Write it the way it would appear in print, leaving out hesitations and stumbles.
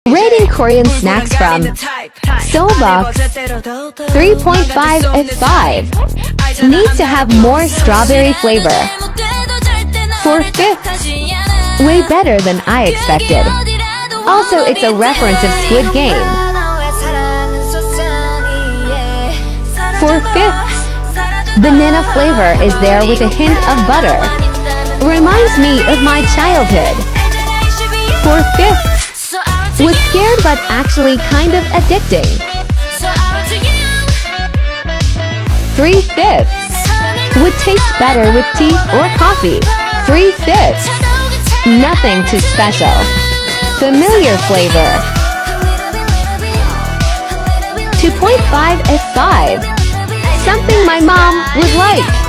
Rating Korean snacks from Seoulbox 3.5 of 5. Need to have more strawberry flavor. 4/5. Way better than I expected. Also, it's a reference of Squid Game. 4/5. Banana flavor is there with a hint of butter. Reminds me of my childhood. 4/5. Was scared but actually kind of addicting. 3/5. Would taste better with tea or coffee. 3/5. Nothing too special. Familiar flavor. 2.5 of 5. Something my mom would like.